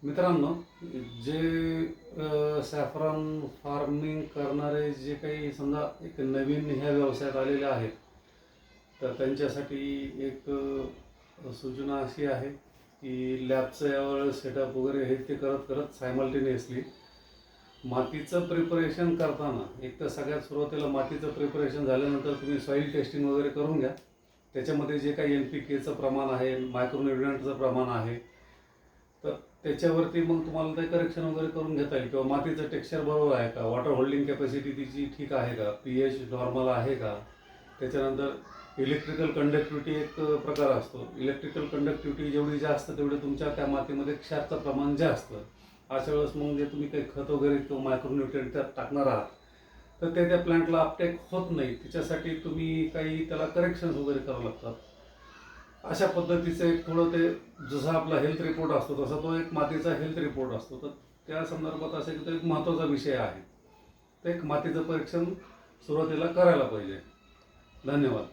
मित्रांनो, जे saffron farming करणारे जे काही समजा एक नवीन ह्या व्यवसायात आलेले आहेत, तर त्यांच्यासाठी एक सूचना अशी आहे की लॅबचं यावेळेस सेटअप वगैरे हे ते करत करत सायमल्टेनियसली मातीचं प्रिपरेशन करताना एक तर सगळ्यात सुरुवातीला मातीचं प्रिपरेशन झाल्यानंतर तुम्ही सॉईल टेस्टिंग वगैरे करून घ्या. त्याच्यामध्ये जे काही NPKचं प्रमाण आहे, मायक्रोन्युट्रिएंटचं प्रमाण आहे, तर त्याच्यावरती मग तुम्हाला ते करेक्शन वगैरे करून घेता येईल. किंवा मातीचं टेक्स्चर बरोबर आहे का, वॉटर होल्डिंग कॅपॅसिटी तिची ठीक आहे का, pH नॉर्मल आहे का. त्याच्यानंतर इलेक्ट्रिकल कंडक्टिव्हिटी एक प्रकार असतो. इलेक्ट्रिकल कंडक्टिव्हिटी जेवढी जास्त तेवढे तुमच्या त्या मातीमध्ये क्षारचं प्रमाण जास्त. अशा वेळेस मग जे तुम्ही काही खत वगैरे किंवा मायक्रोन्युट्रिएंट त्यात टाकणार आहात, तर ते त्या प्लांटला अपटेक होत नाही. त्याच्यासाठी तुम्ही काही त्याला करेक्शन्स वगैरे करावं लागतात. अशा पद्धतीचं एक थोडं ते जसा आपला हेल्थ रिपोर्ट असतो तसा तो एक मातीचा हेल्थ रिपोर्ट असतो. तर त्या संदर्भात असं की तो एक महत्त्वाचा विषय आहे. ते एक मातीचं परीक्षण सुरुवातीला करायला पाहिजे. धन्यवाद.